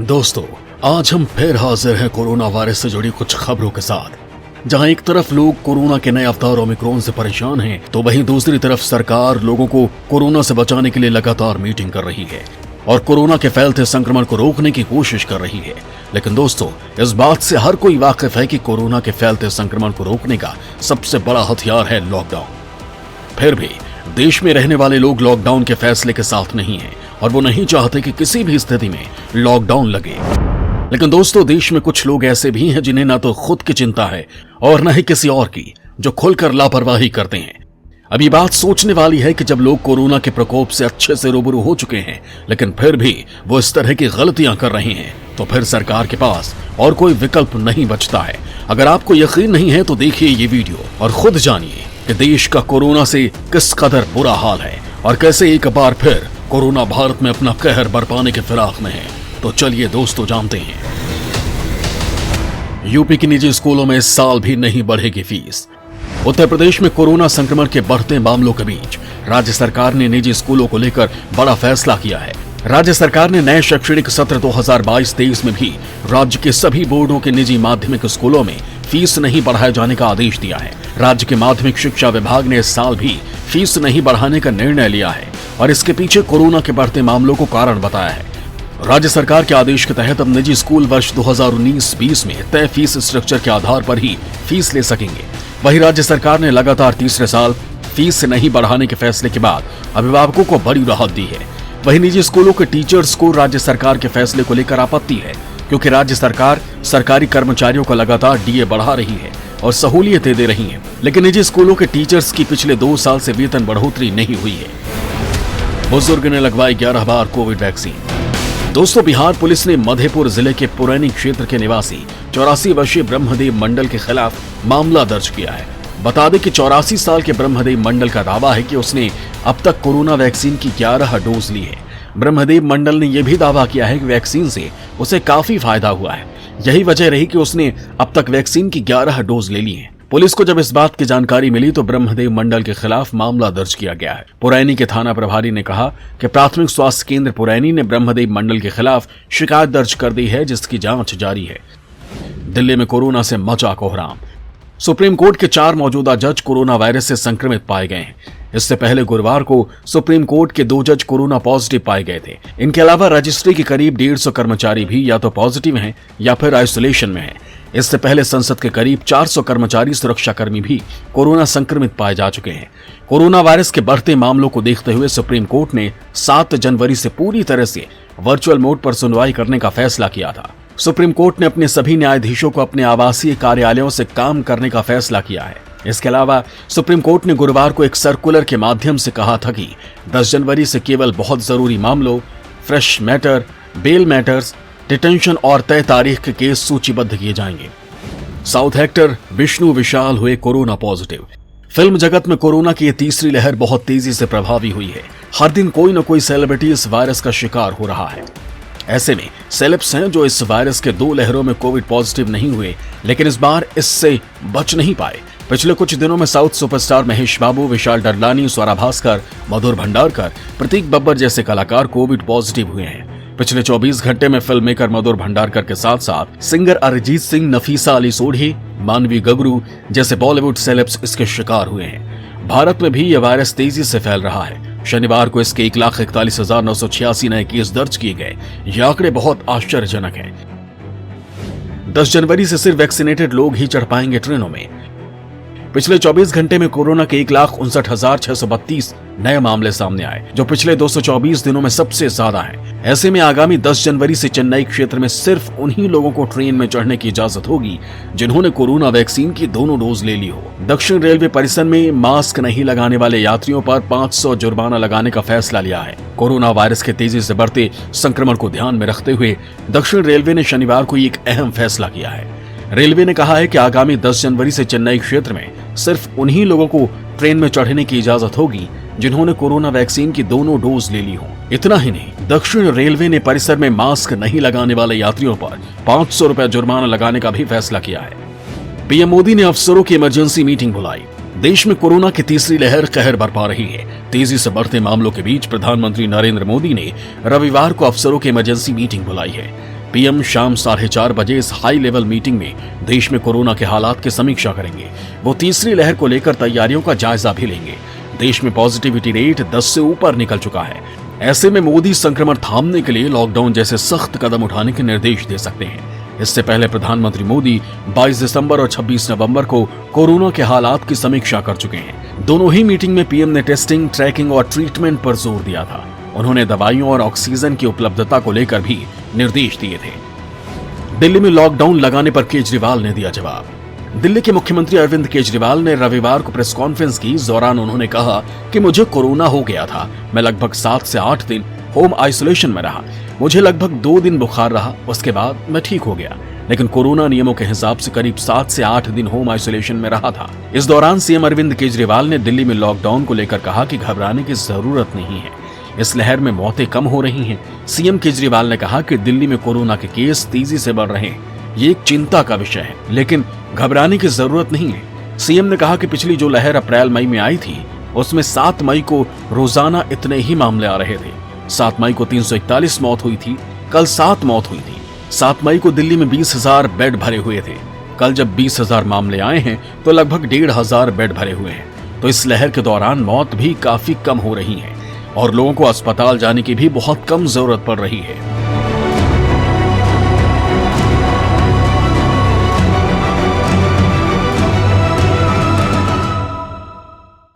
दोस्तों, आज हम फिर हाजिर हैं कोरोना वायरस से जुड़ी कुछ खबरों के साथ। जहां एक तरफ लोग कोरोना के नए अवतार ओमिक्रॉन से परेशान हैं, तो वहीं दूसरी तरफ सरकार लोगों को कोरोना से बचाने के लिए लगातार मीटिंग कर रही है और कोरोना के फैलते संक्रमण को रोकने की कोशिश कर रही है। लेकिन दोस्तों, इस बात से हर कोई वाकिफ है कि कोरोना के फैलते संक्रमण को रोकने का सबसे बड़ा हथियार है लॉकडाउन। फिर भी देश में रहने वाले लोग लॉकडाउन के फैसले के साथ नहीं हैं और वो नहीं चाहते कि किसी भी स्थिति में लॉकडाउन लगे। लेकिन दोस्तों, देश में कुछ लोग ऐसे भी हैं जिन्हें ना तो खुद की चिंता है और न ही किसी और की, जो खुलकर लापरवाही करते हैं। अब ये बात सोचने वाली है कि जब लोग कोरोना के प्रकोप से अच्छे से रूबरू हो चुके हैं, लेकिन फिर भी वो इस तरह की गलतियां कर रहे हैं, तो फिर सरकार के पास और कोई विकल्प नहीं बचता है। अगर आपको यकीन नहीं है तो देखिए ये वीडियो और खुद जानिए कि देश का कोरोना से किस कदर बुरा हाल है और कैसे एक बार फिर कोरोना भारत में अपना कहर बरपाने के फिराक में है। तो चलिए दोस्तों, जानते हैं। यूपी के निजी स्कूलों में इस साल भी नहीं बढ़ेगी फीस। उत्तर प्रदेश में कोरोना संक्रमण के बढ़ते मामलों के बीच राज्य सरकार ने निजी स्कूलों को लेकर बड़ा फैसला किया है। राज्य सरकार ने नए शैक्षणिक सत्र 2022-23 में भी राज्य के सभी बोर्डों के निजी माध्यमिक स्कूलों में फीस नहीं बढ़ाए जाने का आदेश दिया है। राज्य के माध्यमिक शिक्षा विभाग ने इस साल भी फीस नहीं बढ़ाने का निर्णय लिया है और इसके पीछे कोरोना के बढ़ते मामलों को कारण बताया है। राज्य सरकार के आदेश के तहत अब निजी स्कूल वर्ष 2019-20 में तय फीस स्ट्रक्चर के आधार पर ही फीस ले सकेंगे। वहीं राज्य सरकार ने लगातार तीसरे साल फीस नहीं बढ़ाने के फैसले के बाद अभिभावकों को बड़ी राहत दी है। वहीं निजी स्कूलों के टीचर्स को राज्य सरकार के फैसले को लेकर आपत्ति है, क्योंकि राज्य सरकार सरकारी कर्मचारियों का लगातार डीए बढ़ा रही है और सहूलियतें दे रही है, लेकिन निजी स्कूलों के टीचर्स की पिछले 2 साल से वेतन बढ़ोतरी नहीं हुई है। बुजुर्ग ने लगवाई 11 बार कोविड वैक्सीन। दोस्तों, बिहार पुलिस ने मधेपुर जिले के पुरैनी क्षेत्र के निवासी 84 वर्षीय ब्रह्मदेव मंडल के खिलाफ मामला दर्ज किया है। बता दें कि 84 साल के ब्रह्मदेव मंडल का दावा है कि उसने अब तक कोरोना वैक्सीन की 11 डोज ली है। ब्रह्मदेव मंडल ने यह भी दावा किया है कि वैक्सीन से उसे काफी फायदा हुआ है। यही वजह रही कि उसने अब तक वैक्सीन की 11 डोज ले ली है। पुलिस को जब इस बात की जानकारी मिली तो ब्रह्मदेव मंडल के खिलाफ मामला दर्ज किया गया है। पुरैनी के थाना प्रभारी ने कहा कि प्राथमिक स्वास्थ्य केंद्र पुरैनी ने ब्रह्मदेव मंडल के खिलाफ शिकायत दर्ज कर दी है, जिसकी जांच जारी है। दिल्ली में कोरोना से मचा कोहराम। सुप्रीम कोर्ट के 4 मौजूदा जज कोरोना वायरस से संक्रमित पाए गए हैं। इससे पहले गुरुवार को सुप्रीम कोर्ट के 2 जज कोरोना पॉजिटिव पाए गए थे। इनके अलावा रजिस्ट्री के करीब 150 कर्मचारी भी या तो पॉजिटिव हैं या फिर आइसोलेशन में हैं। इससे पहले संसद के करीब 400 कर्मचारी सुरक्षाकर्मी भी कोरोना संक्रमित पाए जा चुके हैं। कोरोना वायरस के बढ़ते मामलों को देखते हुए सुप्रीम कोर्ट ने 7 जनवरी से पूरी तरह से वर्चुअल मोड पर सुनवाई करने का फैसला किया था। सुप्रीम कोर्ट ने अपने सभी न्यायाधीशों को अपने आवासीय कार्यालयों से काम करने का फैसला किया है। इसके अलावा सुप्रीम कोर्ट ने गुरुवार को एक सर्कुलर के माध्यम से कहा था कि 10 जनवरी से केवल बहुत जरूरी मामलों, fresh matter, bail matters, detention और तय तारीख के केस सूचीबद्ध किए जाएंगे। साउथ एक्टर विष्णु विशाल हुए कोरोना पॉजिटिव। फिल्म जगत में कोरोना की ये तीसरी लहर बहुत तेजी से प्रभावी हुई है। हर दिन कोई न कोई सेलिब्रिटी इस वायरस का शिकार हो रहा है। ऐसे में सेलेब्स हैं जो इस वायरस के 2 लहरों में कोविड पॉजिटिव नहीं हुए, लेकिन इस बार इससे बच नहीं पाए। पिछले कुछ दिनों में साउथ सुपरस्टार महेश बाबू, विशाल डडलानी, स्वरा भास्कर, मधुर भंडारकर, प्रतीक बब्बर जैसे कलाकार कोविड पॉजिटिव हुए हैं। पिछले 24 घंटे में फिल्म मेकर मधुर भंडारकर के साथ साथ सिंगर अरिजीत सिंह, नफीसा अली सोढ़ी, मानवी गगरू जैसे बॉलीवुड सेलेब्स इसके शिकार हुए हैं। भारत में भी यह वायरस तेजी से फैल रहा है। शनिवार को इसके 1,41,986 नए केस दर्ज किए गए। ये आंकड़े बहुत आश्चर्यजनक हैं। 10 जनवरी से सिर्फ वैक्सीनेटेड लोग ही चढ़ पाएंगे ट्रेनों में। पिछले 24 घंटे में कोरोना के 1,59,632 नए मामले सामने आए, जो पिछले 224 दिनों में सबसे ज्यादा है। ऐसे में आगामी 10 जनवरी से चेन्नई क्षेत्र में सिर्फ उन्हीं लोगों को ट्रेन में चढ़ने की इजाजत होगी जिन्होंने कोरोना वैक्सीन की दोनों डोज ले ली हो। दक्षिण रेलवे परिसर में मास्क नहीं लगाने वाले यात्रियों पर 500 जुर्माना लगाने का फैसला लिया है। कोरोना वायरस के तेजी से बढ़ते संक्रमण को ध्यान में रखते हुए दक्षिण रेलवे ने शनिवार को एक अहम फैसला किया है। रेलवे ने कहा है कि आगामी 10 जनवरी से चेन्नई क्षेत्र में सिर्फ उन्हीं लोगों को ट्रेन में चढ़ने की इजाजत होगी जिन्होंने कोरोना वैक्सीन की दोनों डोज ले ली हो। इतना ही नहीं, दक्षिण रेलवे ने परिसर में मास्क नहीं लगाने वाले यात्रियों पर 500 रुपए जुर्माना लगाने का भी फैसला किया है। पीएम मोदी ने अफसरों की इमरजेंसी मीटिंग बुलाई। देश में कोरोना की तीसरी लहर कहर बरपा रही है। तेजी से बढ़ते मामलों के बीच प्रधानमंत्री नरेंद्र मोदी ने रविवार को अफसरों की इमरजेंसी मीटिंग बुलाई है। पीएम शाम 4:30 बजे इस हाई लेवल मीटिंग में देश में कोरोना के हालात की समीक्षा करेंगे। वो तीसरी लहर को लेकर तैयारियों का जायजा भी लेंगे। देश में पॉजिटिविटी रेट 10 से ऊपर निकल चुका है। ऐसे में मोदी संक्रमण थामने के लिए लॉकडाउन जैसे सख्त कदम उठाने के निर्देश दे सकते हैं। इससे पहले प्रधानमंत्री मोदी 22 दिसंबर और 26 नवंबर को कोरोना के हालात की समीक्षा कर चुके हैं। दोनों ही मीटिंग में पीएम ने टेस्टिंग, ट्रैकिंग और ट्रीटमेंट पर जोर दिया था। उन्होंने दवाइयों और ऑक्सीजन की उपलब्धता को लेकर भी निर्देश दिए थे। दिल्ली में लॉकडाउन लगाने पर केजरीवाल ने दिया जवाब। दिल्ली के मुख्यमंत्री अरविंद केजरीवाल ने रविवार को प्रेस कॉन्फ्रेंस की। इस दौरान उन्होंने कहा कि मुझे कोरोना हो गया था। मैं लगभग 7 से 8 दिन होम आइसोलेशन में रहा। मुझे लगभग 2 दिन बुखार रहा, उसके बाद मैं ठीक हो गया। लेकिन कोरोना नियमों के हिसाब से करीब 7 से 8 दिन होम आइसोलेशन में रहा था। इस दौरान सीएम अरविंद केजरीवाल ने दिल्ली में लॉकडाउन को लेकर कहा कि घबराने की जरूरत नहीं है। इस लहर में मौतें कम हो रही हैं। सीएम केजरीवाल ने कहा कि दिल्ली में कोरोना के केस तेजी से बढ़ रहे हैं। ये एक चिंता का विषय है, लेकिन घबराने की जरूरत नहीं है। सीएम ने कहा कि पिछली जो लहर अप्रैल मई में आई थी, उसमें 7 मई को रोजाना इतने ही मामले आ रहे थे। 7 मई को 341 मौत हुई थी। कल 7 मौत हुई थी। 7 मई को दिल्ली में 20,000 बेड भरे हुए थे। कल जब 20,000 मामले आए हैं तो लगभग 1,500 बेड भरे हुए हैं। तो इस लहर के दौरान मौत भी काफी कम हो रही है और लोगों को अस्पताल जाने की भी बहुत कम जरूरत पड़ रही है।